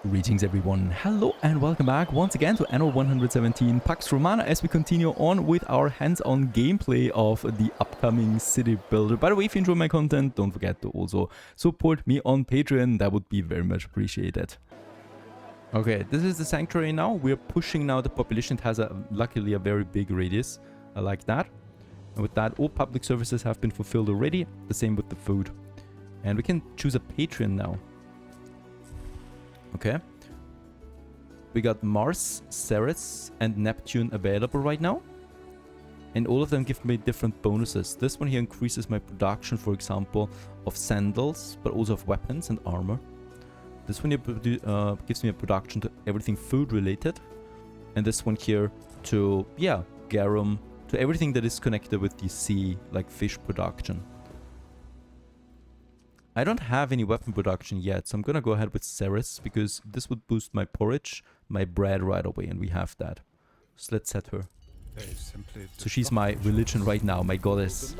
Greetings everyone, hello and welcome back once again to Anno 117 Pax Romana as we continue on with our hands-on gameplay of the upcoming city builder. By the way, if you enjoy my content, don't forget to also support me on Patreon, that would be very much appreciated. Okay, this is the sanctuary now, we're pushing now the population. It has luckily a very big radius, I like that. And with that, all public services have been fulfilled already, the same with the food. And we can choose a patron now. Okay, we got Mars, Ceres, and Neptune available right now. And all of them give me different bonuses. This one here increases my production, for example, of sandals, but also of weapons and armor. This one here gives me a production to everything food related. And this one here to, yeah, garum, to everything that is connected with the sea, like fish production. I don't have any weapon production yet, so I'm gonna go ahead with Ceres because this would boost my porridge, my bread right away, and we have that. So let's set her. So she's my religion right now, my goddess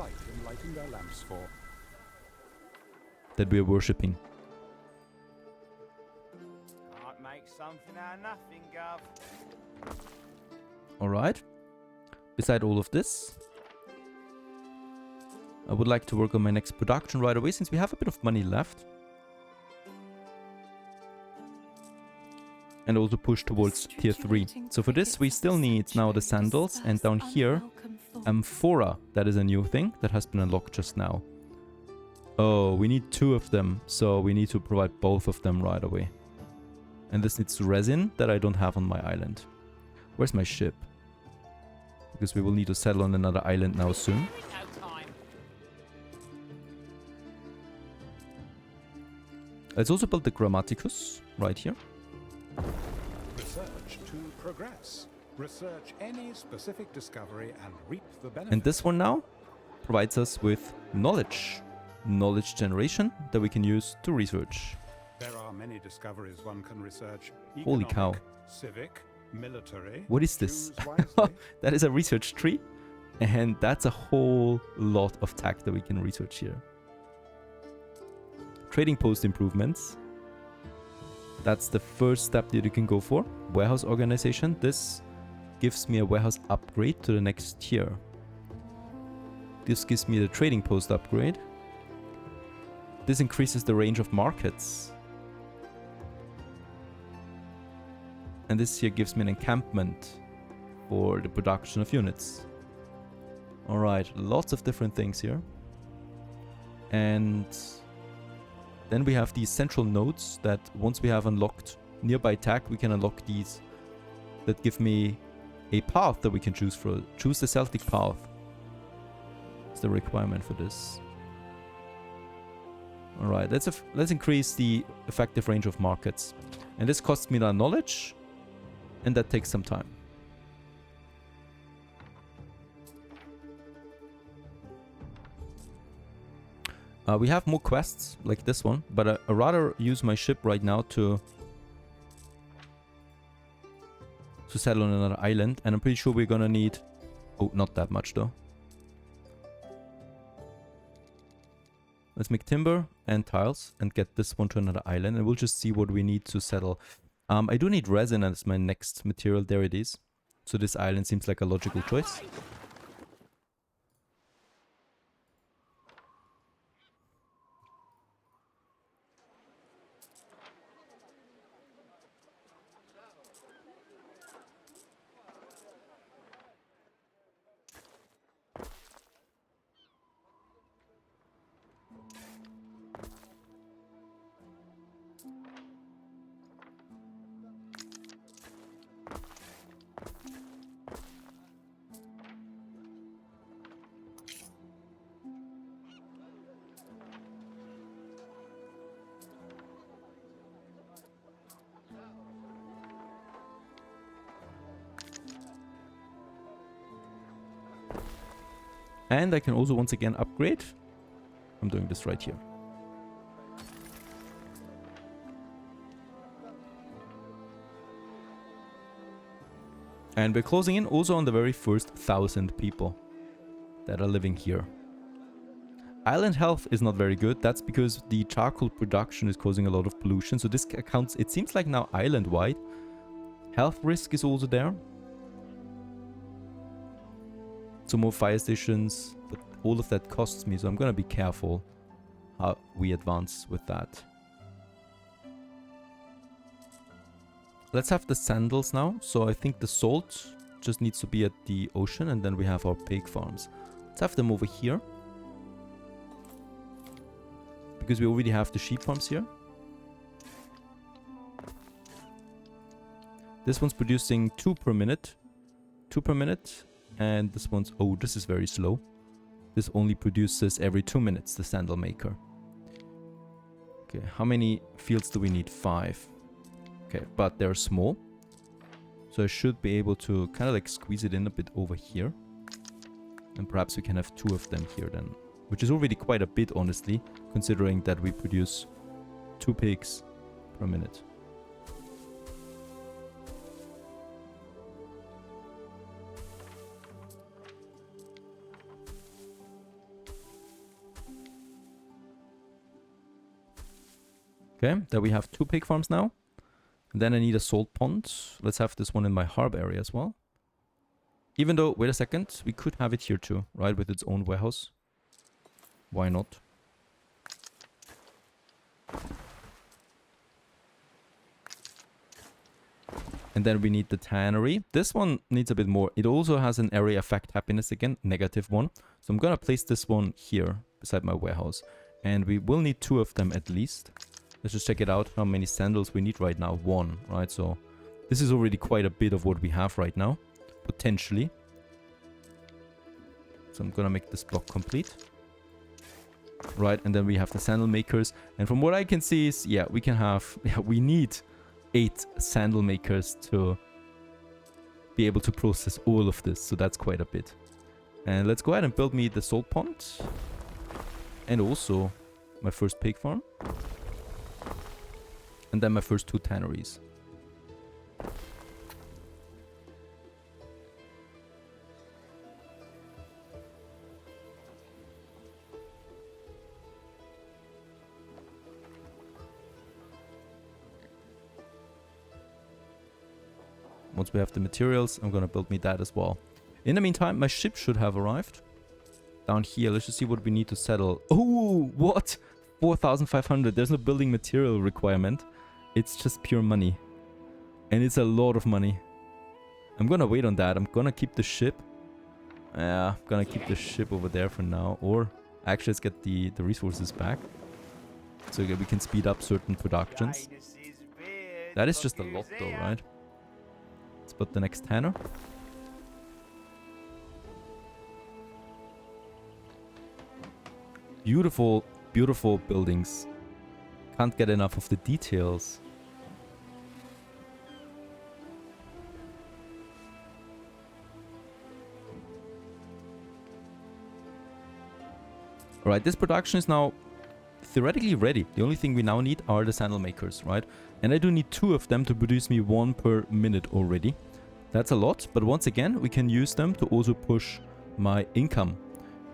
that we are worshipping. Can't make something out of nothing, Gov. Alright. Beside all of this, I would like to work on my next production right away since we have a bit of money left. And also push towards tier 3. So for this we still need now the sandals, and down here amphora, that is a new thing that has been unlocked just now. Oh, we need 2 of them, so we need to provide both of them right away. And this needs resin that I don't have on my island. Where's my ship? Because we will need to settle on another island now soon. Let's also build the Grammaticus right here. Research to progress. Research any specific discovery and reap the benefits. And this one now provides us with knowledge. Knowledge generation that we can use to research. There are many discoveries one can research. Holy cow. Civic, military. What is this? Choose wisely. That is a research tree. And that's a whole lot of tech that we can research here. Trading post improvements. That's the first step that you can go for. Warehouse organization. This gives me a warehouse upgrade to the next tier. This gives me the trading post upgrade. This increases the range of markets. And this here gives me an encampment for the production of units. Alright, lots of different things here. And then we have these central nodes that once we have unlocked nearby tech, we can unlock these that give me a path that we can choose for. Choose the Celtic path. It's the requirement for this. Alright, let's increase the effective range of markets. And this costs me that knowledge, and that takes some time. We have more quests like this one, but I rather use my ship right now to settle on another island, and I'm pretty sure we're gonna need... Oh, not that much though. Let's make timber and tiles and get this one to another island, and we'll just see what we need to settle. I do need resin as my next material. There it is. So this island seems like a logical choice. And I can also once again upgrade. I'm doing this right here. And we're closing in also on the very first 1,000 people that are living here. Island health is not very good. That's because the charcoal production is causing a lot of pollution. So this accounts, it seems like now island-wide. Health risk is also there. So more fire stations, but all of that costs me. So I'm gonna be careful how we advance with that. Let's have the sandals now. So I think the salt just needs to be at the ocean, and then we have our pig farms. Let's have them over here. Because we already have the sheep farms here. This one's producing 2 per minute. 2 per minute. And this one's... Oh, this is very slow. This only produces every 2 minutes, the sandal maker. Okay, how many fields do we need? 5. Okay, but they're small. So I should be able to kind of like squeeze it in a bit over here. And perhaps we can have 2 of them here then. Which is already quite a bit, honestly, considering that we produce 2 pigs per minute. Okay, there we have 2 pig farms now. And then I need a salt pond. Let's have this one in my harbour area as well. Even though, wait a second, we could have it here too, right? With its own warehouse. Why not? And then we need the tannery. This one needs a bit more. It also has an area effect happiness again, -1. So I'm gonna place this one here beside my warehouse. And we will need 2 of them at least. Let's just check it out, how many sandals we need right now. 1, right? So this is already quite a bit of what we have right now, potentially. So I'm gonna make this block complete. Right, and then we have the sandal makers. And from what I can see is, yeah, we can have... Yeah, we need 8 sandal makers to be able to process all of this. So that's quite a bit. And let's go ahead and build me the salt pond. And also my first pig farm. And then my first 2 tanneries. Once we have the materials, I'm gonna build me that as well. In the meantime, my ship should have arrived. Down here, let's just see what we need to settle. Oh, what? 4,500. There's no building material requirement. It's just pure money. And it's a lot of money. I'm gonna wait on that. I'm gonna keep the ship. Yeah, I'm gonna keep the ship over there for now. Or actually, let's get the resources back. So that we can speed up certain productions. That is just a lot though, right? Let's put the next tanner. Beautiful, beautiful buildings. Can't get enough of the details. Alright, this production is now theoretically ready. The only thing we now need are the sandal makers, right? And I do need 2 of them to produce me 1 per minute already. That's a lot, but once again, we can use them to also push my income.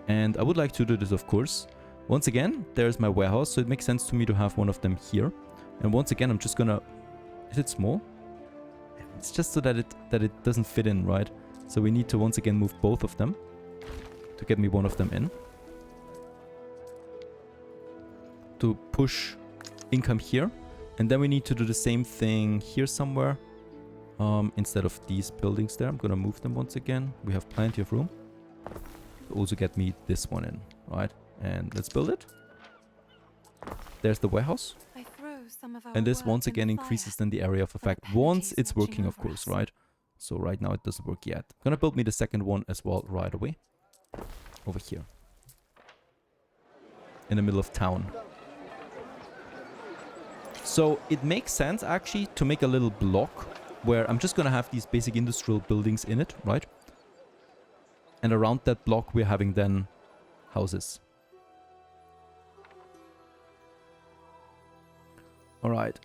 And I would like to do this, of course. Once again, there's my warehouse, so it makes sense to me to have one of them here. And once again, I'm just gonna... Is it small? It's just so that it doesn't fit in, right? So we need to once again move both of them to get me one of them in. To push income here. And then we need to do the same thing here somewhere. Instead of these buildings there, I'm gonna move them once again. We have plenty of room. To also get me this one in, right? And let's build it. There's the warehouse. And this once again increases then the area of effect. Once it's working, of course, right? So right now it doesn't work yet. I'm gonna build me the second one as well right away. Over here. In the middle of town. So it makes sense actually to make a little block where I'm just gonna have these basic industrial buildings in it, right? And around that block we're having then houses. Alright.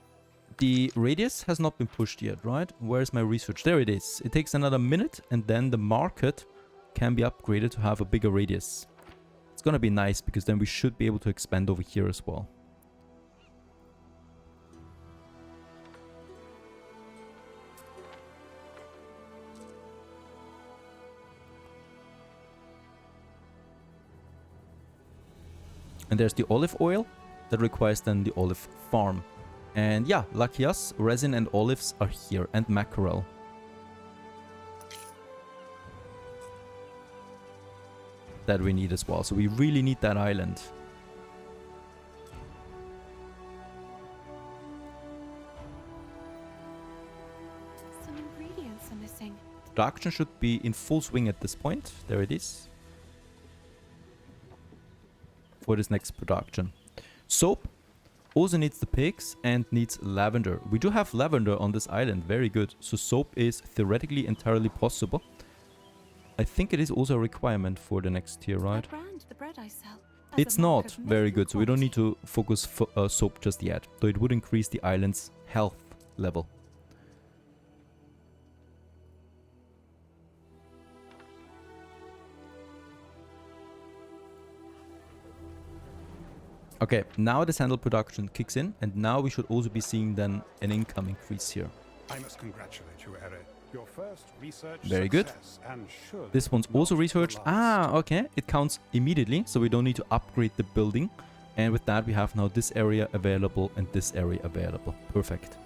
The radius has not been pushed yet, right? Where's my research? There it is. It takes another minute and then the market can be upgraded to have a bigger radius. Let's It's gonna be nice because then we should be able to expand over here as well. And there's the olive oil that requires then the olive farm. And yeah, lucky us, resin and olives are here, and mackerel. That we need as well, so we really need that island. Some ingredients are missing. Production should be in full swing at this point. There it is. For this next production. Soap also needs the pigs and needs lavender. We do have lavender on this island, very good. So soap is theoretically entirely possible. I think it is also a requirement for the next tier, right? That brand, the bread I sell, has It's a mark not of very medical good, so we don't need quality. to focus soap just yet. Though it would increase the island's health level. Okay, now the sandal production kicks in, and now we should also be seeing then an income increase here. I must congratulate you, Eric. Your first research Very good. success, and should This one's not also the researched. last. Ah, okay. It counts immediately, so we don't need to upgrade the building. And with that, we have now this area available and this area available. Perfect.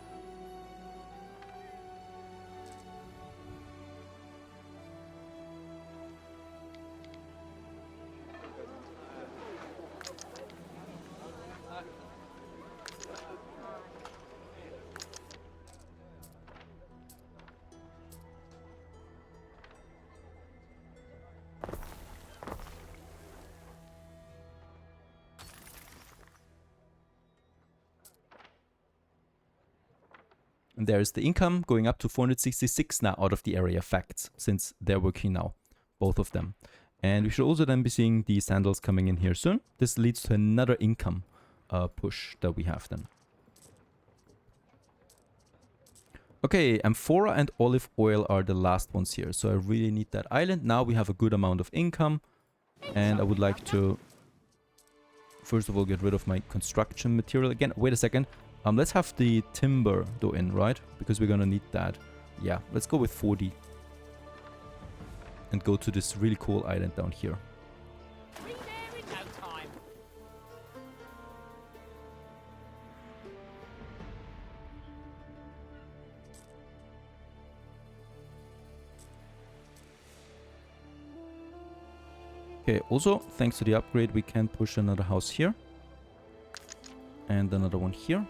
And there's the income going up to 466 now out of the area facts, since they're working now, both of them. And we should also then be seeing the sandals coming in here soon. This leads to another income push that we have then. Okay, amphora and olive oil are the last ones here. So I really need that island. Now we have a good amount of income. And I would like to, first of all, get rid of my construction material again. Wait a second. Let's have the timber go in, right? Because we're gonna need that. Yeah, let's go with 40. And go to this really cool island down here. Be there in no time. Okay, also, thanks to the upgrade, we can push another house here. And another one here.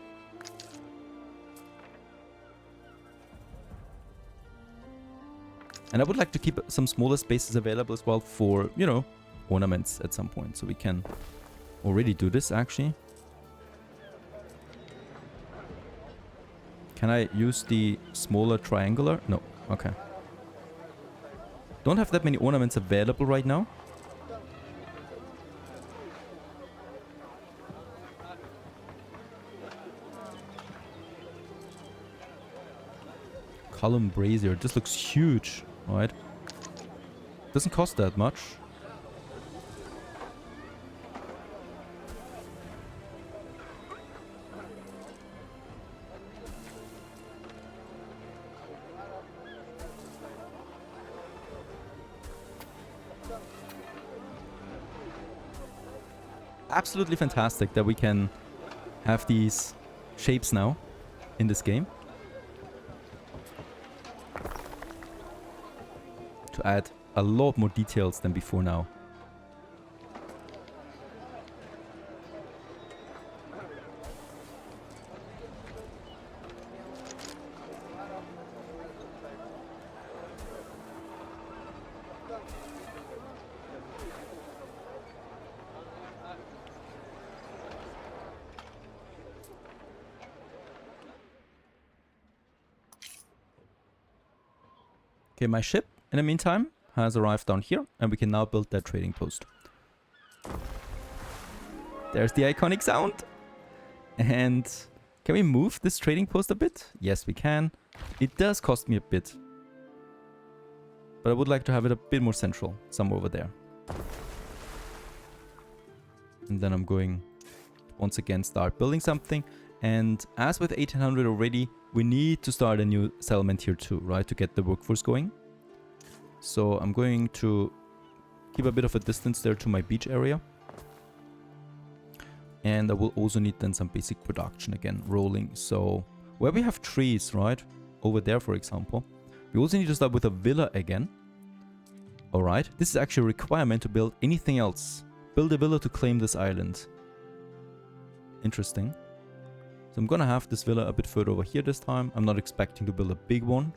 And I would like to keep some smaller spaces available as well for, you know, ornaments at some point. So we can already do this, actually. Can I use the smaller triangular? No. Okay. Don't have that many ornaments available right now. Column brazier. This looks huge. Right. Doesn't cost that much. Absolutely fantastic that we can have these shapes now in this game. To add a lot more details than before now. Okay, my ship, in the meantime, has arrived down here, and we can now build that trading post. There's the iconic sound. And can we move this trading post a bit? Yes, we can. It does cost me a bit. But I would like to have it a bit more central, somewhere over there. And then I'm going once again start building something. And as with 1800 already, we need to start a new settlement here too, right? To get the workforce going. So I'm going to keep a bit of a distance there to my beach area. And I will also need then some basic production again, rolling. So where we have trees, right? Over there, for example. We also need to start with a villa again. Alright, this is actually a requirement to build anything else. Build a villa to claim this island. Interesting. So I'm gonna have this villa a bit further over here this time. I'm not expecting to build a big one.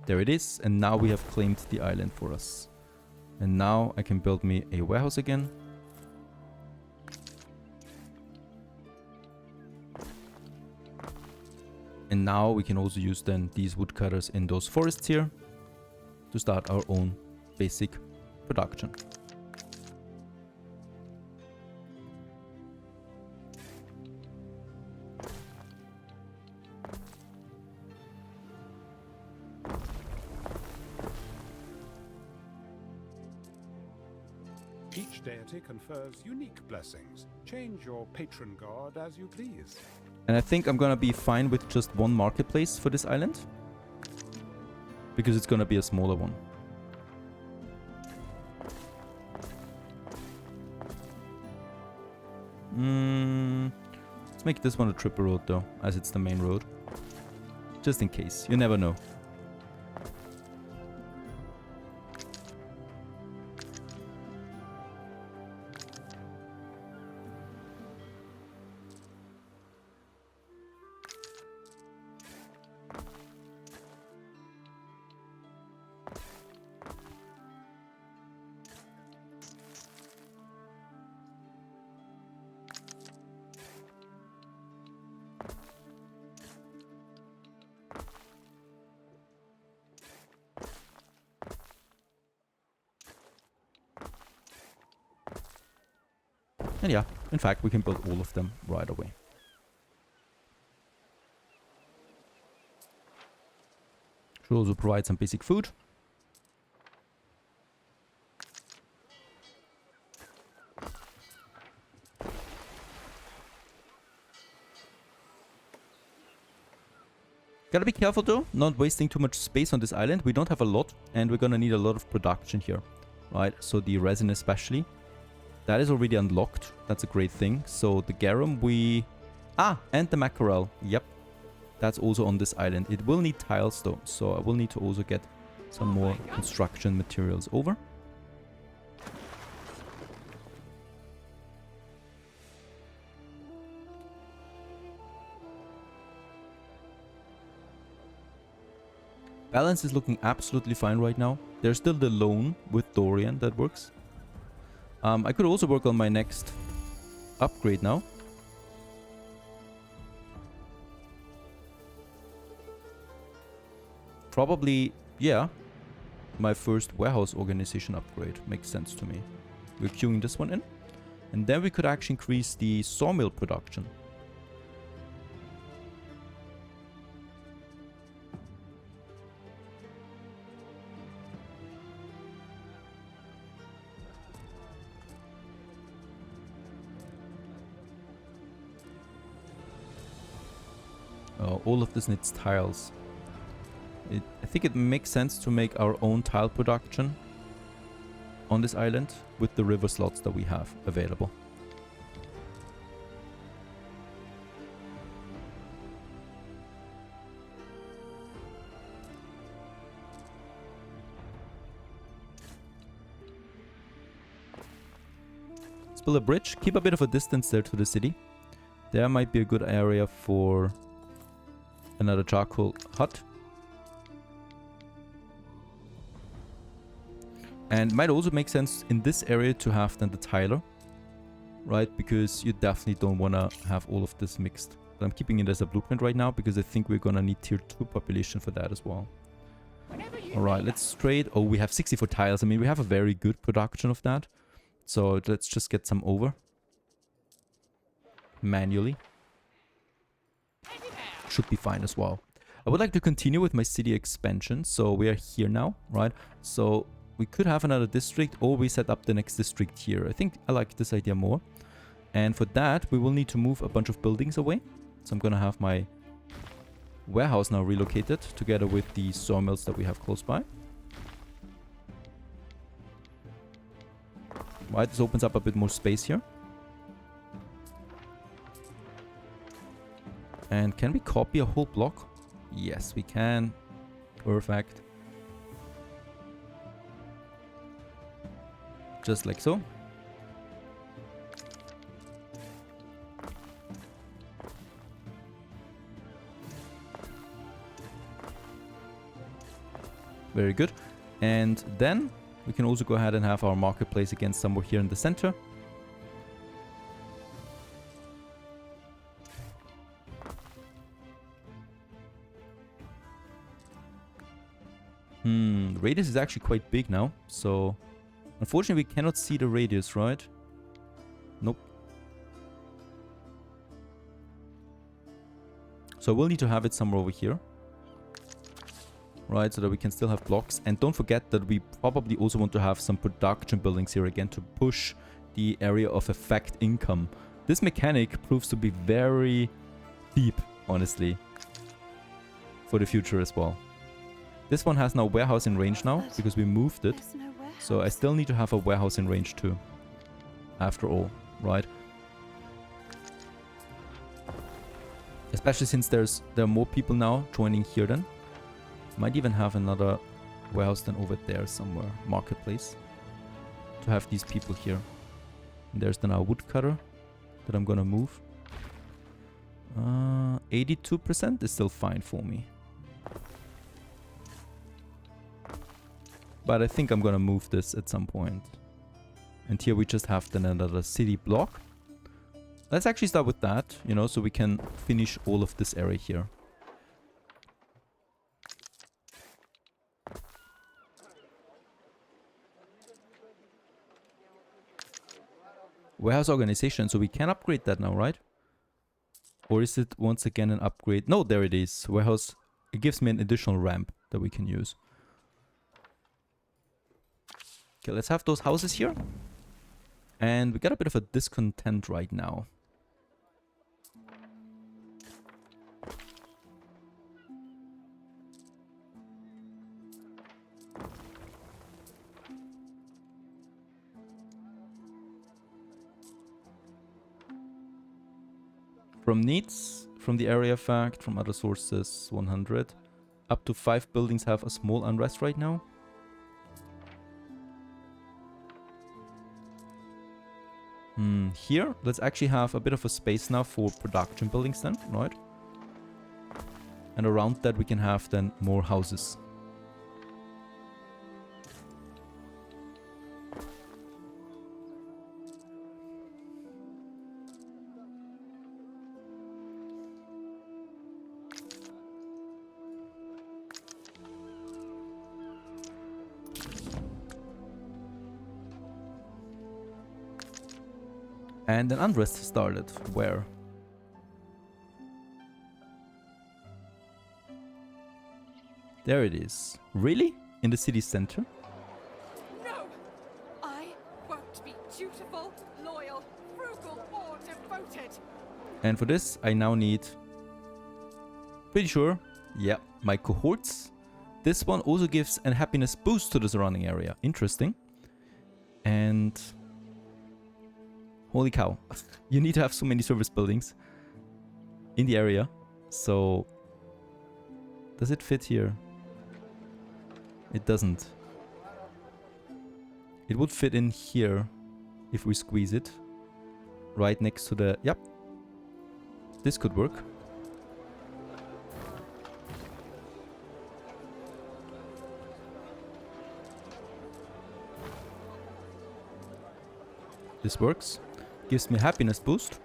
There it is, and now we have claimed the island for us. And now I can build me a warehouse again. And now we can also use then these woodcutters in those forests here to start our own basic production. Each deity confers unique blessings. Change your patron god as you please. And I think I'm gonna be fine with just one marketplace for this island. Because it's gonna be a smaller one. Let's make this one a triple road though, as it's the main road. Just in case, you never know. And yeah, in fact, we can build all of them right away. Should also provide some basic food. Gotta be careful though, not wasting too much space on this island. We don't have a lot, and we're gonna need a lot of production here, right? So the resin especially. That is already unlocked. That's a great thing. So the garum and the mackerel. Yep. That's also on this island. It will need tiles though. So I will need to also get some more construction materials over. Balance is looking absolutely fine right now. There's still the loan with Dorian that works. I could also work on my next upgrade now. Probably, yeah, my first warehouse organization upgrade makes sense to me. We're queuing this one in. And then we could actually increase the sawmill production. All of this needs tiles. I think it makes sense to make our own tile production on this island with the river slots that we have available. Let's build a bridge. Keep a bit of a distance there to the city. There might be a good area for another charcoal hut. And might also make sense in this area to have then the tiler, right? Because you definitely don't want to have all of this mixed. But I'm keeping it as a blueprint right now because I think we're gonna need tier 2 population for that as well. Alright, let's trade. Oh, we have 64 tiles. I mean, we have a very good production of that. So let's just get some over. Manually. Should be fine as well. I would like to continue with my city expansion. So we are here now, right? So we could have another district, or we set up the next district here. I think I like this idea more. And for that, we will need to move a bunch of buildings away. So I'm gonna have my warehouse now relocated together with the sawmills that we have close by. Right, this opens up a bit more space here. And can we copy a whole block? Yes, we can. Perfect. Just like so. Very good. And then we can also go ahead and have our marketplace again somewhere here in the center. The radius is actually quite big now, so unfortunately we cannot see the radius, right? Nope. So we'll need to have it somewhere over here. Right, so that we can still have blocks. And don't forget that we probably also want to have some production buildings here again to push the area of effect income. This mechanic proves to be very deep, honestly, for the future as well. This one has now warehouse in range now, because we moved it. There's no warehouse. So I still need to have a warehouse in range too, after all, right? Especially since there are more people now joining here then. Might even have another warehouse then over there somewhere, marketplace, to have these people here. And there's then our woodcutter that I'm gonna move. 82% is still fine for me. But I think I'm gonna move this at some point. And here we just have then another city block. Let's actually start with that, you know, so we can finish all of this area here. Warehouse organization, so we can upgrade that now, right? Or is it once again an upgrade? No, there it is. Warehouse, it gives me an additional ramp that we can use. Okay, let's have those houses here. And we got a bit of a discontent right now. From needs, from the area fact, from other sources, 100. Up to 5 buildings have a small unrest right now. Here, let's actually have a bit of a space now for production buildings then, right? And around that we can have then more houses. And an unrest started. Where? There it is. Really? In the city center? No! I won't be dutiful, loyal, frugal, or devoted. And for this, I now need... Pretty sure. Yeah, my cohorts. This one also gives a happiness boost to the surrounding area. Interesting. And... Holy cow. You need to have so many service buildings in the area. So... Does it fit here? It doesn't. It would fit in here if we squeeze it. Right next to the... Yep. This could work. This works. Gives me happiness boost.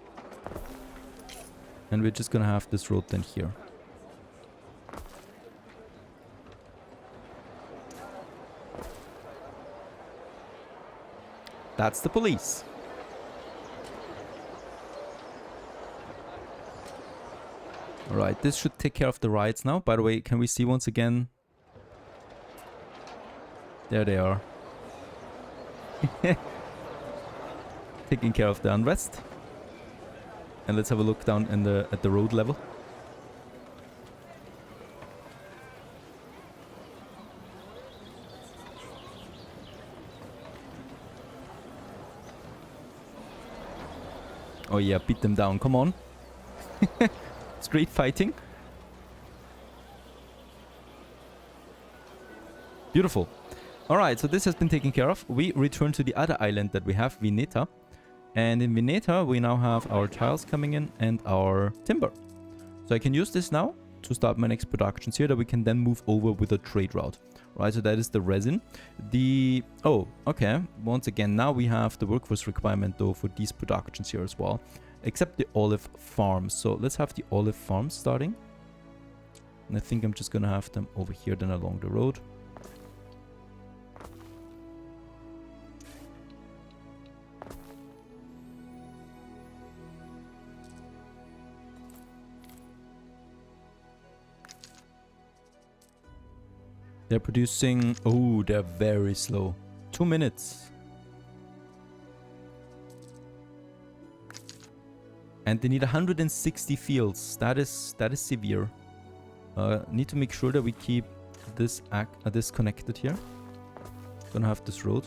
And we're just gonna have this road then here. That's the police. Alright, this should take care of the riots now. By the way, can we see once again? There they are. Taking care of the unrest. And let's have a look down in at the road level. Oh yeah, beat them down. Come on. Street fighting. Beautiful. Alright, so this has been taken care of. We return to the other island that we have, Veneta. And in Veneta, we now have our tiles coming in and our timber. So I can use this now to start my next productions here that we can then move over with a trade route. Right, so that is the resin. Oh, okay. Once again, now we have the workforce requirement though for these productions here as well. Except the olive farms. So let's have the olive farms starting. And I think I'm just gonna have them over here then along the road. They're producing... Oh, they're very slow. 2 minutes. And they need 160 fields. That is severe. Need to make sure that we keep this connected here. Gonna have this road.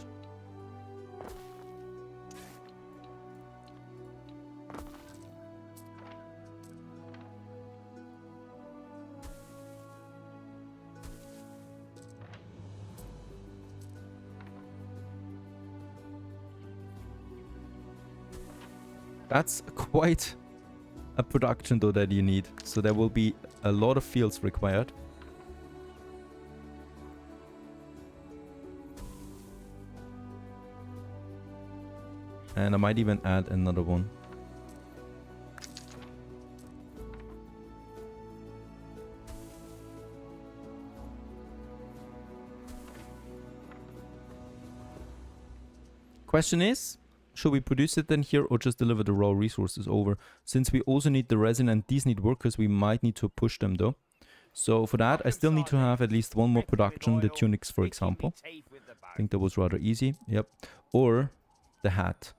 That's quite a production though that you need. So there will be a lot of fields required. And I might even add another one. Question is, should we produce it then here or just deliver the raw resources over? Since we also need the resin and these need workers, we might need to push them though. So for that, I still need to have at least one more production, the tunics for example. I think that was rather easy. Yep. Or the hat.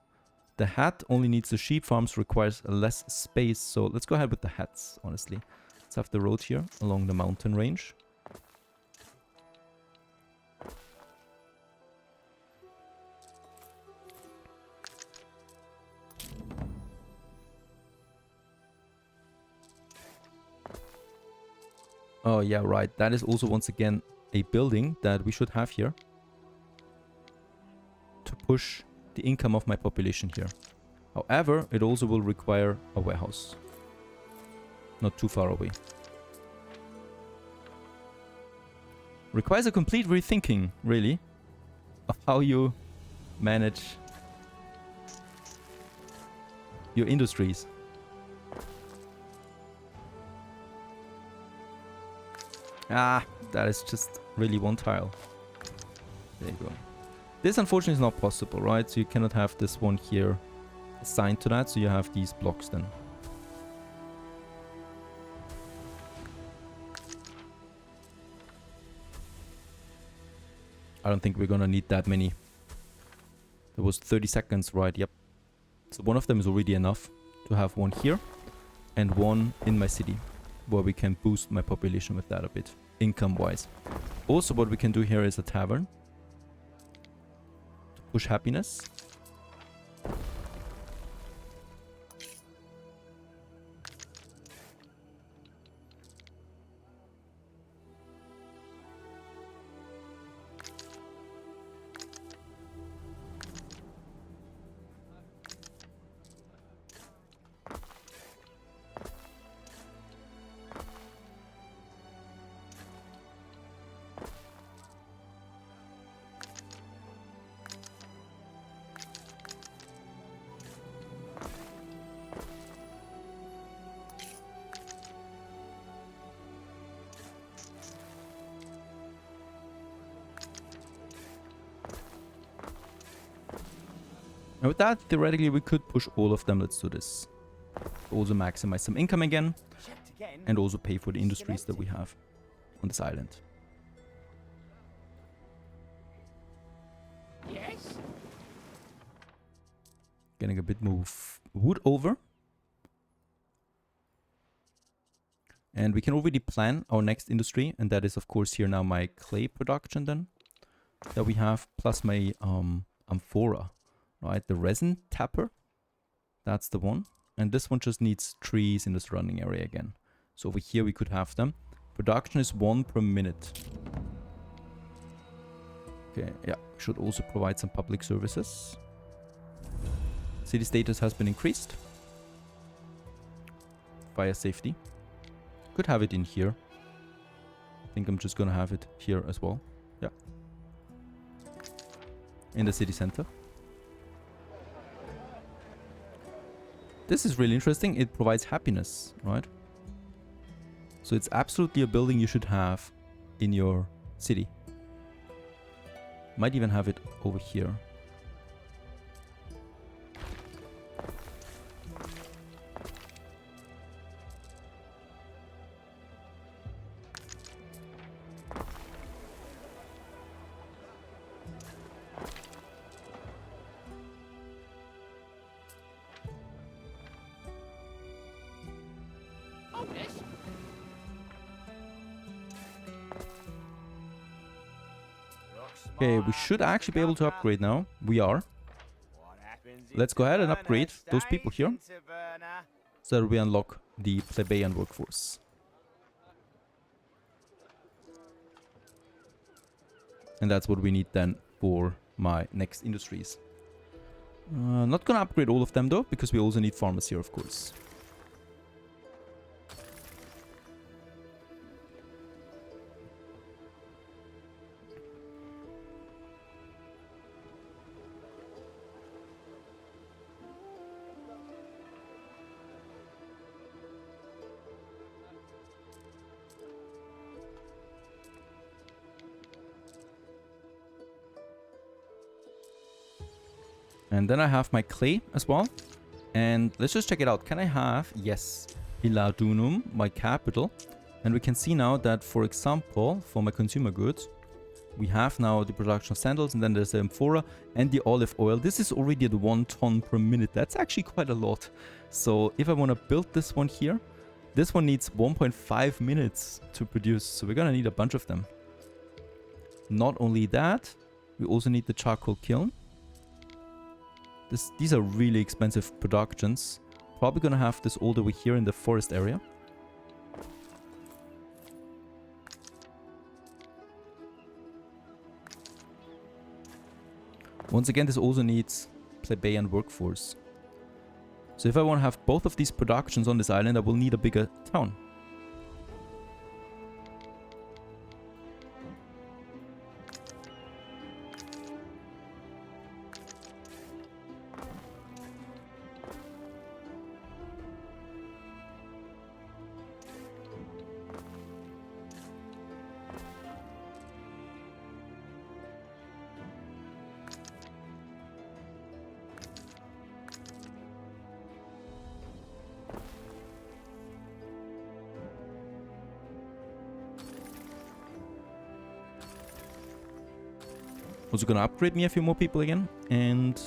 The hat only needs the sheep farms, requires less space. So let's go ahead with the hats, honestly. Let's have the road here along the mountain range. Oh yeah, right. That is also once again a building that we should have here to push the income of my population here. However, it also will require a warehouse. Not too far away. Requires a complete rethinking, really, of how you manage your industries. Ah, that is just really one tile. There you go. This unfortunately is not possible, right? So you cannot have this one here assigned to that, so you have these blocks then. I don't think we're gonna need that many. There was 30 seconds, right? Yep. So one of them is already enough to have one here and one in my city, where we can boost my population with that a bit, income-wise. Also, what we can do here is a tavern to push happiness. And with that, theoretically, we could push all of them. Let's do this. Also maximize some income again, Checked again. and also pay for the industries that we have on this island. Yes. Getting a bit more wood over. And we can already plan our next industry, and that is of course here now my clay production then that we have, plus my amphora, right? The resin tapper, that's the one. And this one just needs trees in the surrounding area again. So over here we could have them. Production is 1 per minute. Okay, yeah, should also provide some public services. City status has been increased. Fire safety. Could have it in here. I think I'm just gonna have it here as well. Yeah. In the city center. This is really interesting. It provides happiness, right? So it's absolutely a building you should have in your city. Might even have it over here. Oh, yes. Okay, we should actually be able to upgrade now. We are. Let's go ahead and upgrade those people here, so that we unlock the plebeian workforce. And that's what we need then for my next industries. Not gonna upgrade all of them though, because we also need farmers here, of course. And then I have my clay as well. And let's just check it out. Can I have, yes, Iladunum, my capital. And we can see now that, for example, for my consumer goods, we have now the production of sandals, and then there's the amphora and the olive oil. This is already at 1 ton per minute. That's actually quite a lot. So if I want to build this one here, this one needs 1.5 minutes to produce. So we're going to need a bunch of them. Not only that, we also need the charcoal kiln. These are really expensive productions. Probably gonna have this all the way here in the forest area. Once again, this also needs plebeian workforce. So if I want to have both of these productions on this island, I will need a bigger town. Also gonna upgrade me a few more people again, and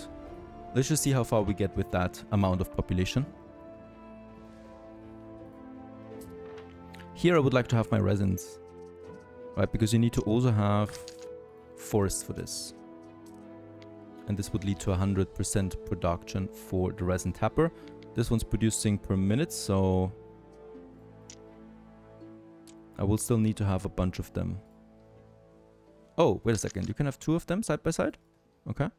let's just see how far we get with that amount of population. Here I would like to have my resins, right? Because you need to also have forests for this. And this would lead to 100% production for the resin tapper. This one's producing per minute, so I will still need to have a bunch of them. Oh, wait a second. You can have 2 of them side by side? Okay.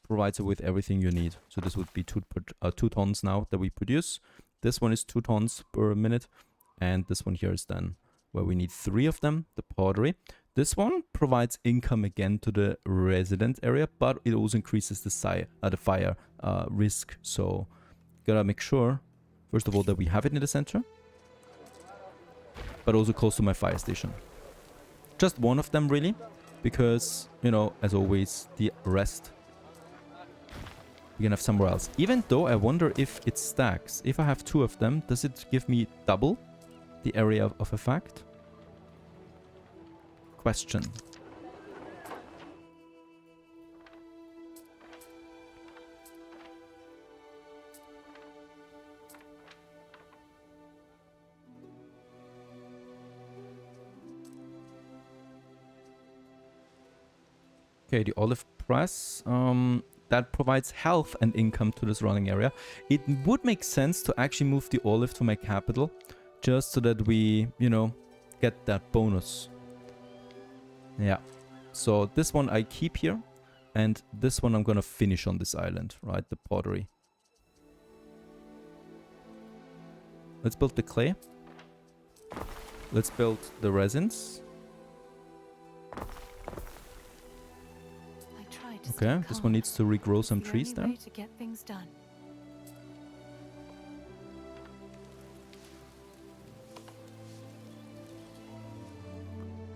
Provides you with everything you need. So this would be 2 tons now that we produce. This one is 2 tons per minute. And this one here is then where we need 3 of them, the pottery. This one provides income again to the resident area, but it also increases the fire risk. So gotta make sure, first of all, that we have it in the center, but also close to my fire station. Just one of them really, because, you know, as always, the rest we can have somewhere else. Even though I wonder if it stacks. If I have 2 of them, does it give me double the area of effect? Question. Okay, the olive press. That provides health and income to the surrounding area. It would make sense to actually move the olive to my capital, just so that we, you know, get that bonus. Yeah. So this one I keep here, and this one I'm gonna finish on this island, right? The pottery. Let's build the clay. Let's build the resins. Okay, this one needs to regrow some trees there. To get things done.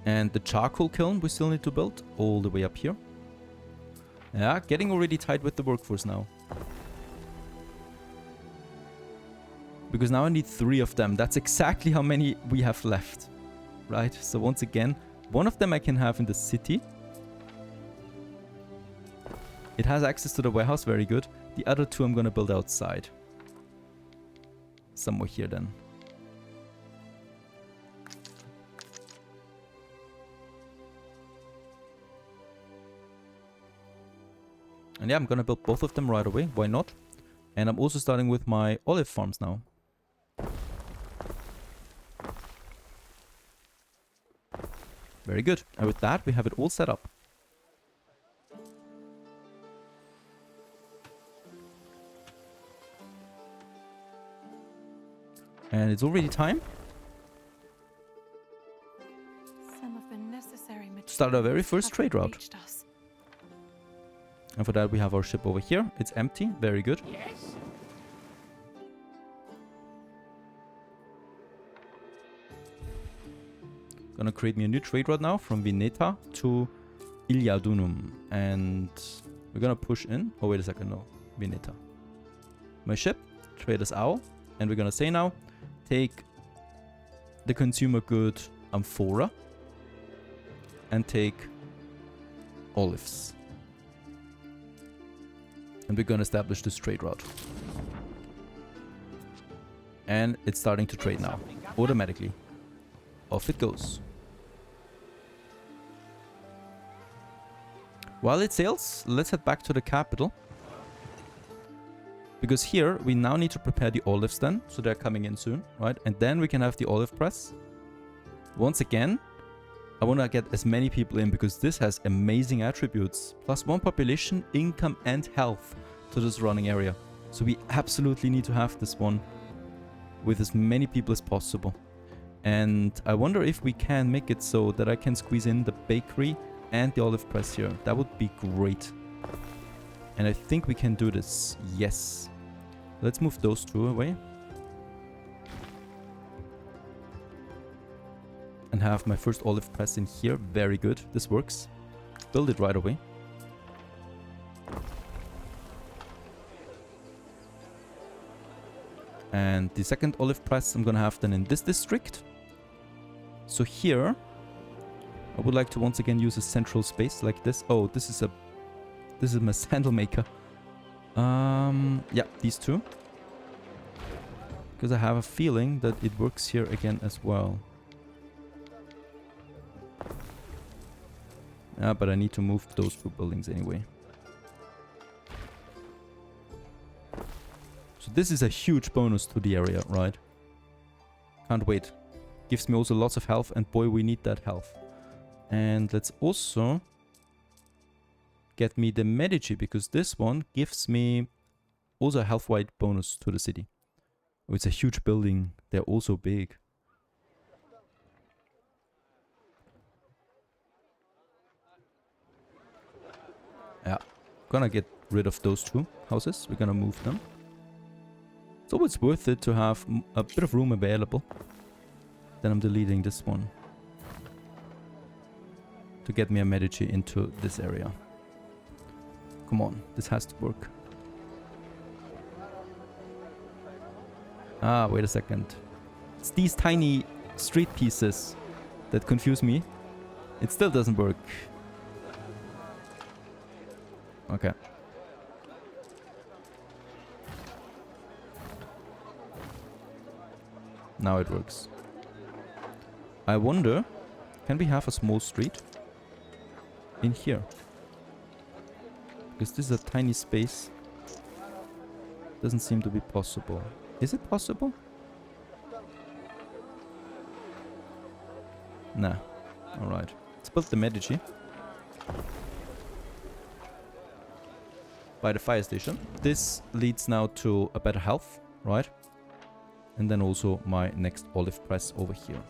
And the charcoal kiln we still need to build all the way up here. Yeah, getting already tight with the workforce now. Because now I need 3 of them. That's exactly how many we have left. Right, so once again, one of them I can have in the city. It has access to the warehouse, very good. The other 2 I'm gonna build outside. Somewhere here then. And yeah, I'm gonna build both of them right away, why not? And I'm also starting with my olive farms now. Very good. And with that, we have it all set up. And it's already time Some of the necessary to start our very first materials trade haven't route. reached us. And for that we have our ship over here. It's empty. Very good. Yes. Gonna create me a new trade route now from Vineta to Iliadunum. And we're gonna push in. Oh, wait a second. No. Vineta. My ship. Traders Owl. And we're gonna say now, take the consumer good amphora and take olives. And we're gonna establish this trade route. And it's starting to trade now, automatically. Off it goes. While it sails, let's head back to the capital. Because here, we now need to prepare the olives then. So they're coming in soon, right? And then we can have the olive press. Once again, I want to get as many people in because this has amazing attributes. +1 population, income, and health to the surrounding area. So we absolutely need to have this one with as many people as possible. And I wonder if we can make it so that I can squeeze in the bakery and the olive press here. That would be great. And I think we can do this. Yes. Let's move those 2 away. And have my first olive press in here. Very good. This works. Build it right away. And the second olive press I'm gonna have then in this district. So here, I would like to once again use a central space like this. Oh, this is my sandal maker. Yeah, these 2. Because I have a feeling that it works here again as well. Yeah, but I need to move those 2 buildings anyway. So this is a huge bonus to the area, right? Can't wait. Gives me also lots of health, and boy, we need that health. And let's also get me the Medici, because this one gives me also a health-wide bonus to the city. Oh, it's a huge building. They're also big. Yeah, gonna get rid of those 2 houses. We're gonna move them. It's always worth it to have a bit of room available. Then I'm deleting this one to get me a Medici into this area. Come on, this has to work. Ah, wait a second. It's these tiny street pieces that confuse me. It still doesn't work. Okay. Now it works. I wonder, can we have a small street in here? Because this is a tiny space. Doesn't seem to be possible. Is it possible? Nah. Alright. Let's build the Medici. By the fire station. This leads now to a better health, right? And then also my next olive press over here.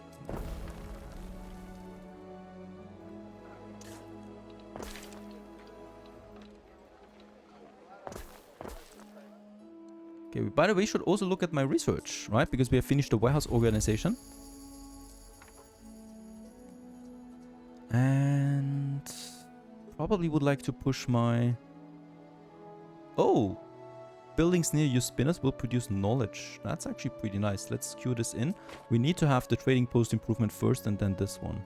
Okay, by the way, we should also look at my research, right? Because we have finished the warehouse organization. And probably would like to push my... Oh! Buildings near you spinners will produce knowledge. That's actually pretty nice. Let's queue this in. We need to have the trading post improvement first and then this one.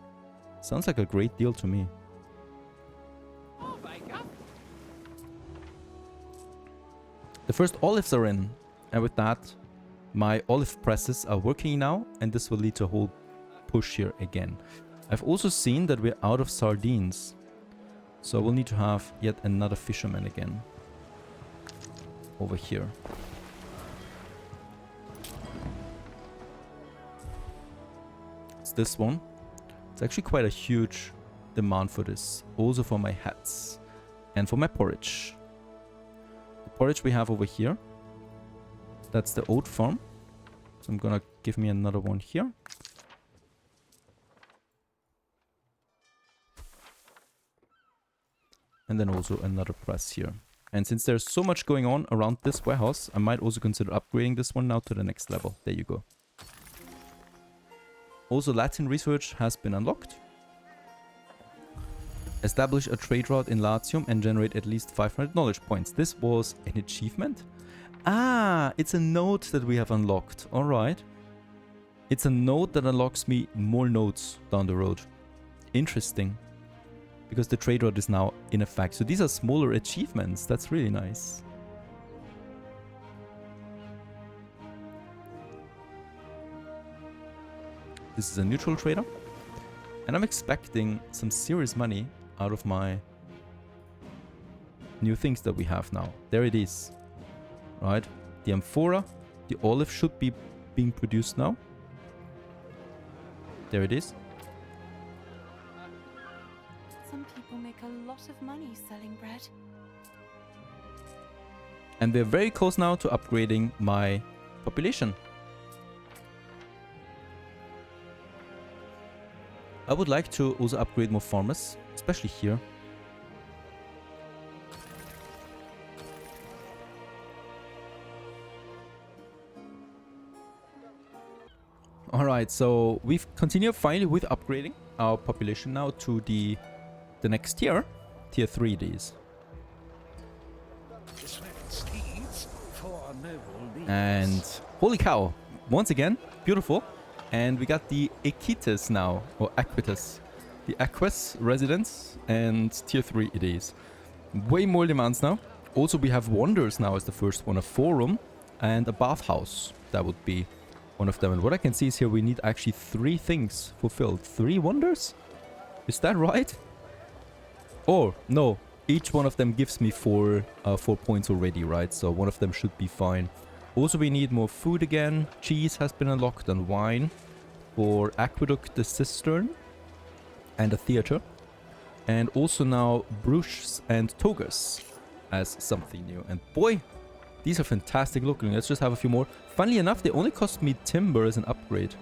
Sounds like a great deal to me. The first olives are in. And with that, my olive presses are working now. And this will lead to a whole push here again. I've also seen that we're out of sardines. So we'll need to have yet another fisherman again. Over here. It's this one. It's actually quite a huge demand for this. Also for my hats. And for my porridge. The porridge we have over here. That's the oat farm. So I'm gonna give me another one here. And then also another press here. And since there's so much going on around this warehouse, I might also consider upgrading this one now to the next level. There you go. Also, Latin research has been unlocked. Establish a trade route in Latium and generate at least 500 knowledge points. This was an achievement? Ah, it's a node that we have unlocked. Alright. It's a node that unlocks me more nodes down the road. Interesting. Because the trade route is now in effect. So these are smaller achievements. That's really nice. This is a neutral trader. And I'm expecting some serious money out of my new things that we have now. There it is. Right? The amphora, the olive should be being produced now. There it is. Some people make a lot of money selling bread. And we're very close now to upgrading my population. I would like to also upgrade more farmers, especially here. Alright, so we've continued finally with upgrading our population now to the next tier. Tier 3 it is. And holy cow, once again, beautiful. And we got the Equitas now, or Equitas. The Aquas residence, and tier 3 it is. Way more demands now. Also we have wonders now as the first one, a forum and a bathhouse. That would be one of them. And what I can see is here we need actually 3 things fulfilled. 3 wonders? Is that right? Or, no, each one of them gives me 4 points already, right? So one of them should be fine. Also we need more food again. Cheese has been unlocked and wine. For aqueduct, the cistern. And a theater. And also now bruches and togas as something new. And boy, these are fantastic looking. Let's just have a few more. Funnily enough, they only cost me timber as an upgrade.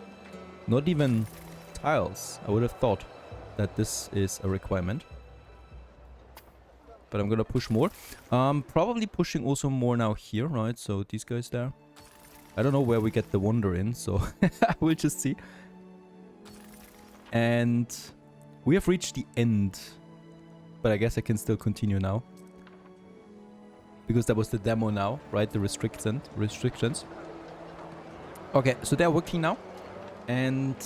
Not even tiles. I would have thought that this is a requirement. But I'm gonna push more. Probably pushing also more now here, right? So these guys there. I don't know where we get the wonder in, so we'll just see. And we have reached the end. But I guess I can still continue now. Because that was the demo now, right? The restrictions. Okay, so they're working now. And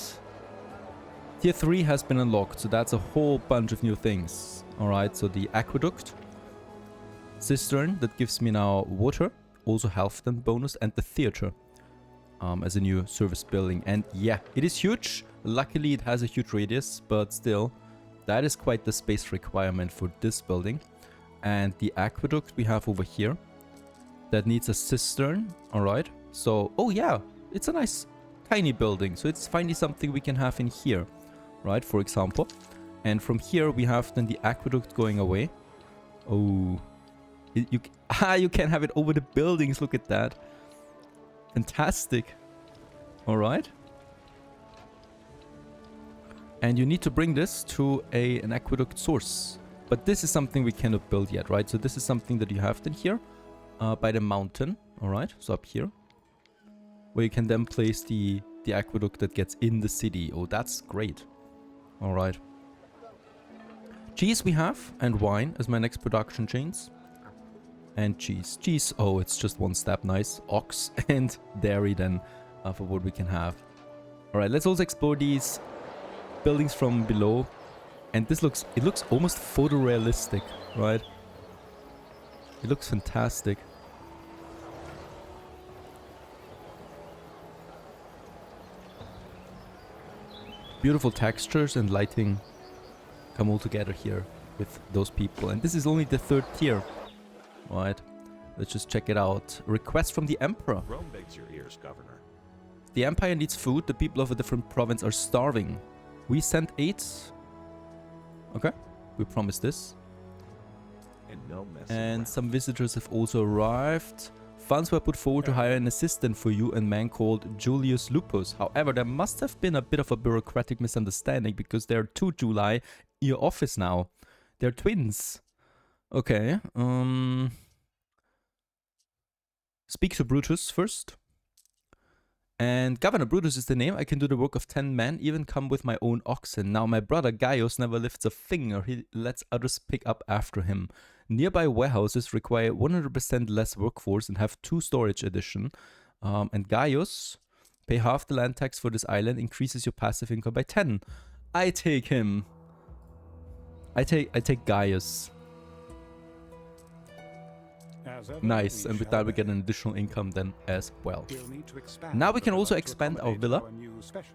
tier 3 has been unlocked. So that's a whole bunch of new things. Alright, so the aqueduct. Cistern, that gives me now water. Also health then bonus. And the theater as a new service building. And yeah, it is huge. Luckily, it has a huge radius. But still, that is quite the space requirement for this building. And the aqueduct we have over here. That needs a cistern. Alright. So, oh yeah, it's a nice tiny building. So it's finally something we can have in here. Right, for example. And from here we have then the aqueduct going away. Oh. You can have it over the buildings. Look at that. Fantastic. Alright. And you need to bring this to an aqueduct source. But this is something we cannot build yet, right? So this is something that you have then here. By the mountain. Alright, so up here. Where you can then place the aqueduct that gets in the city. Oh, that's great. Alright. Cheese we have. And wine as my next production chains. And cheese. Cheese, oh, it's just one step. Nice. Ox and dairy then for what we can have. Alright, let's also explore these buildings from below. And this looks, it looks almost photorealistic, right? It looks fantastic. Beautiful textures and lighting come all together here with those people. And this is only the 3rd tier. Right. Let's just check it out. Request from the Emperor. Rome begs your ears, Governor. The Empire needs food. The people of a different province are starving. We sent 8. Okay. We promised this. And some visitors have also arrived. Funds were put forward to hire an assistant for you, a man called Julius Lupus. However, there must have been a bit of a bureaucratic misunderstanding because there are 2 July in your office now. They're twins. Okay. Speak to Brutus first. And Governor Brutus is the name. I can do the work of 10 men, even come with my own oxen. Now my brother Gaius never lifts a finger. He lets others pick up after him. Nearby warehouses require 100% less workforce and have 2 storage edition. And Gaius, pay half the land tax for this island, increases your passive income by 10. I take him. I take Gaius. Nice, and with that we get an additional income then as well. Now we can also expand our villa.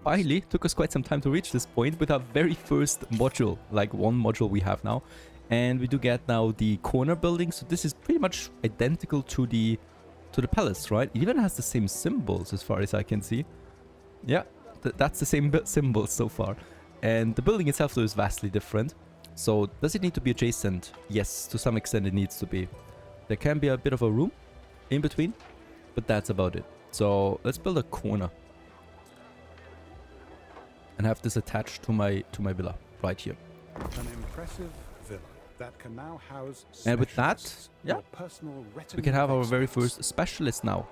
Finally, took us quite some time to reach this point with our very first module, like one module we have now. And we do get now the corner building, so this is pretty much identical to the palace, right? It even has the same symbols as far as I can see. Yeah, that's the same symbols so far. And the building itself though is vastly different. So does it need to be adjacent? Yes, to some extent it needs to be. There can be a bit of a room in between, but that's about it. So let's build a corner and have this attached to my villa right here. An impressive villa that can now house and with that, yeah, we can have our very first specialist now.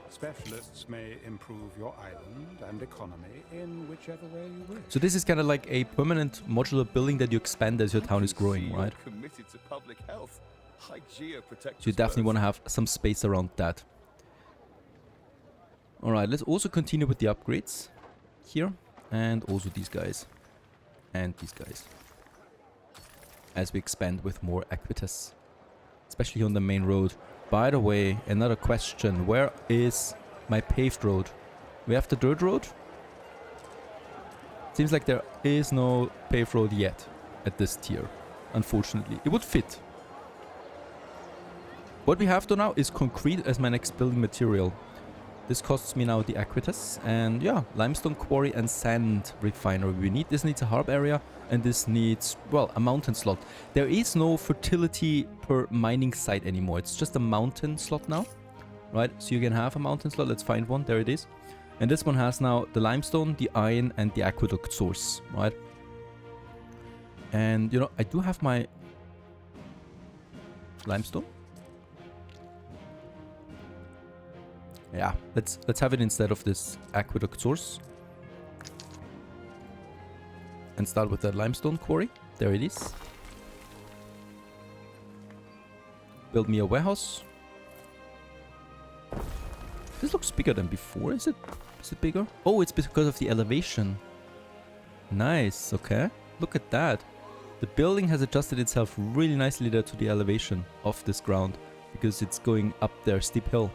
Specialists may improve your island and economy in whichever way you wish. So this is kind of like a permanent modular building that you expand as your town is growing, right? Committed to public health. So you definitely want to have some space around that. Alright, let's also continue with the upgrades here. And also these guys. And these guys. As we expand with more equitas. Especially on the main road. By the way, another question. Where is my paved road? We have the dirt road? Seems like there is no paved road yet at this tier. Unfortunately. It would fit. What we have to now is concrete as my next building material. This costs me now the equitas. And yeah, limestone quarry and sand refinery we need. This needs a harp area and this needs, well, a mountain slot. There is no fertility per mining site anymore. It's just a mountain slot now. Right, so you can have a mountain slot. Let's find one. There it is. And this one has now the limestone, the iron and the aqueduct source. Right. And you know, I do have my limestone. Yeah, let's have it instead of this aqueduct source. And start with the limestone quarry. There it is. Build me a warehouse. This looks bigger than before. Is it bigger? Oh, it's because of the elevation. Nice. Okay. Look at that. The building has adjusted itself really nicely there to the elevation of this ground because it's going up there, steep hill.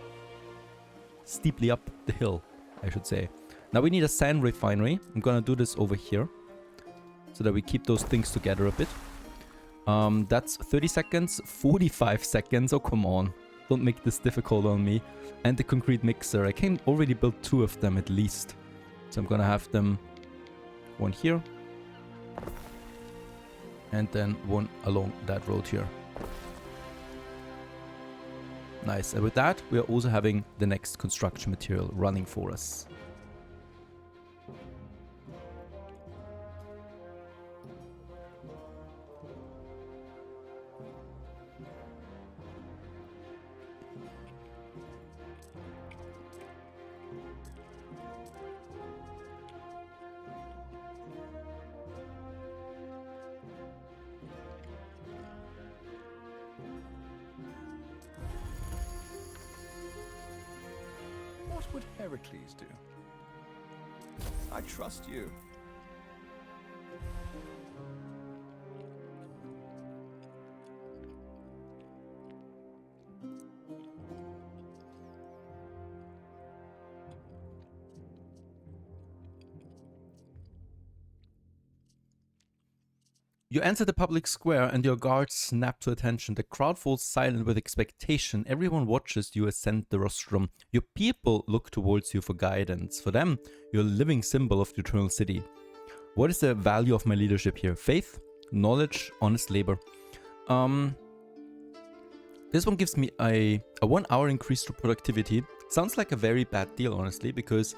Steeply up the hill, I should say. Now we need a sand refinery. I'm gonna do this over here so that we keep those things together a bit. That's 30 seconds, 45 seconds. Oh, come on. Don't make this difficult on me. And the concrete mixer. I can already build 2 of them at least. So I'm gonna have them one here. And then one along that road here. Nice. And with that, we are also having the next construction material running for us. What would Heracles do? I trust you. You enter the public square and your guards snap to attention. The crowd falls silent with expectation. Everyone watches you ascend the rostrum. Your people look towards you for guidance. For them, you're a living symbol of the eternal city. What is the value of my leadership here? Faith, knowledge, honest labor. This one gives me a 1 hour increase to productivity. Sounds like a very bad deal, honestly, because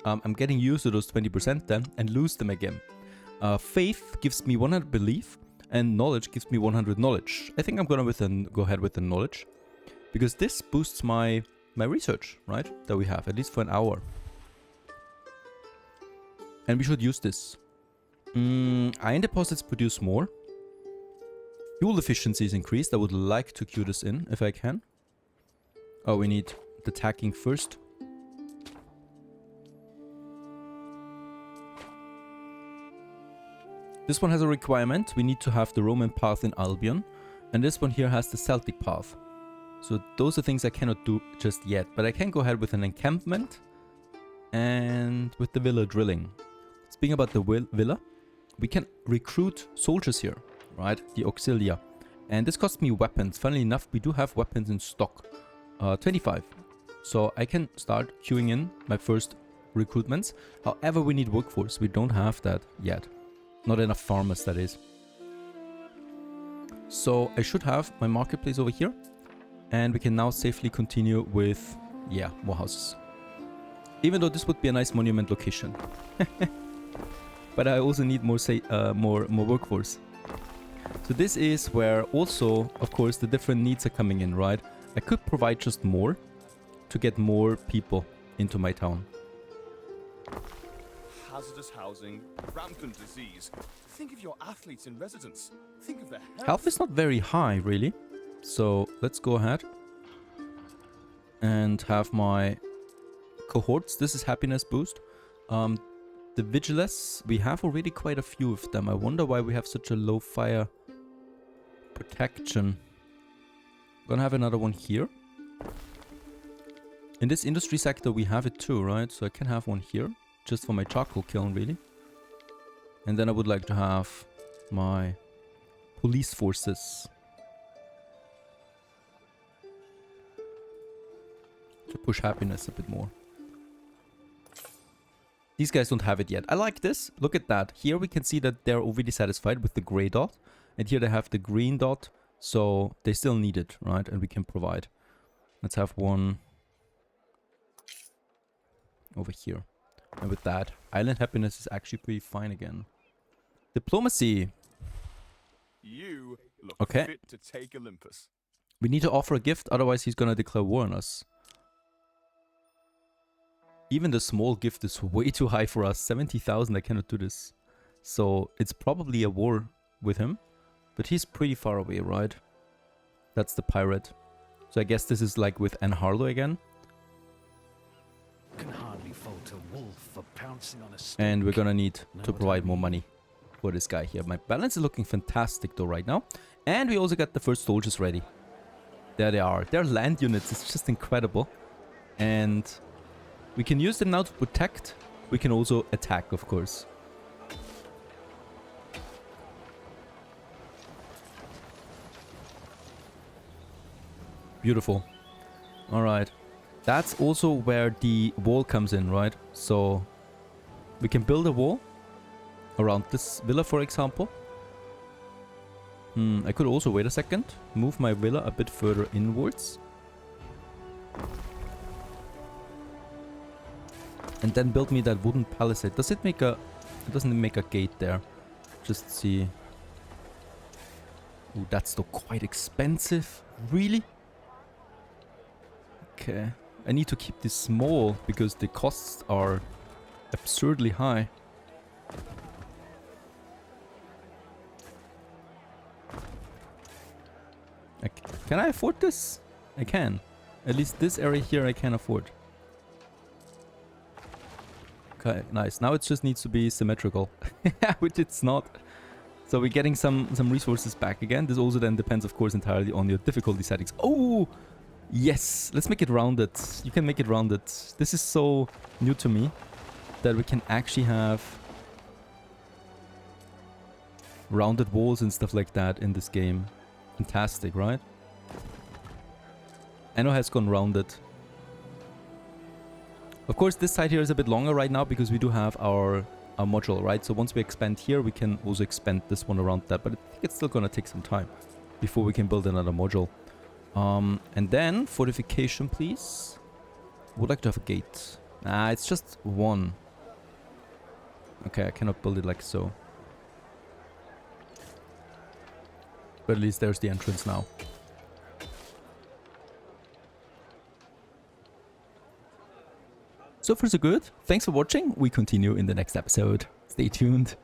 I'm getting used to those 20% then and lose them again. Faith gives me 100 belief, and knowledge gives me 100 knowledge. I think I'm gonna go ahead with the knowledge, because this boosts my research, right? That we have, at least for an hour. And we should use this. Iron deposits produce more. Fuel efficiency is increased. I would like to queue this in, if I can. Oh, we need the tacking first. This one has a requirement. We need to have the Roman path in Albion. And this one here has the Celtic path. So those are things I cannot do just yet. But I can go ahead with an encampment. And with the villa drilling. Speaking about the villa, we can recruit soldiers here. Right? The auxilia. And this costs me weapons. Funnily enough, we do have weapons in stock. 25. So I can start queuing in my first recruitments. However, we need workforce. We don't have that yet. Not enough farmers, that is. So I should have my marketplace over here. And we can now safely continue with, yeah, more houses. Even though this would be a nice monument location. But I also need more workforce. So this is where also, of course, the different needs are coming in, right? I could provide just more to get more people into my town. Hazardous housing, rampant disease. Think of your athletes in residence. Think of their health. Health is not very high, really. So let's go ahead and have my cohorts. This is happiness boost. The vigilance, we have already quite a few of them. I wonder why we have such a low fire protection. Gonna have another one here. In this industry sector we have it too, right? So I can have one here. Just for my charcoal kiln, really. And then I would like to have my police forces. To push happiness a bit more. These guys don't have it yet. I like this. Look at that. Here we can see that they're already satisfied with the gray dot. And here they have the green dot. So they still need it, right? And we can provide. Let's have one over here. And with that, island happiness is actually pretty fine again. Diplomacy. You look okay. Fit to take Olympus. We need to offer a gift, otherwise he's gonna declare war on us. Even the small gift is way too high for us. 70,000, I cannot do this. So it's probably a war with him. But he's pretty far away, right? That's the pirate. So I guess this is like with Anne Harlow again. fault a wolf for pouncing on a stick. And we're gonna need Know to what I provide more mean? money for this guy here. My balance is looking fantastic though right now. And we also got the first soldiers ready. There they are. They're land units. It's just incredible. And we can use them now to protect. We can also attack, of course. Beautiful. Alright. That's also where the wall comes in, right? So we can build a wall around this villa, for example. I could also, wait a second, move my villa a bit further inwards. And then build me that wooden palisade. Does it make a... It doesn't make a gate there. Just see. Ooh, that's still quite expensive. Really? Okay. I need to keep this small because the costs are absurdly high. Can I afford this? I can. At least this area here I can afford. Okay, nice. Now it just needs to be symmetrical. Which it's not. So we're getting some resources back again. This also then depends, of course, entirely on your difficulty settings. Oh! Yes! Let's make it rounded. You can make it rounded. This is so new to me that we can actually have rounded walls and stuff like that in this game. Fantastic, right? Anno has gone rounded. Of course, this side here is a bit longer right now because we do have our module, right? So once we expand here, we can also expand this one around that. But I think it's still gonna take some time before we can build another module. And then, fortification, please. Would like to have a gate. Ah, it's just one. Okay, I cannot build it like so. But at least there's the entrance now. So far so good. Thanks for watching. We continue in the next episode. Stay tuned.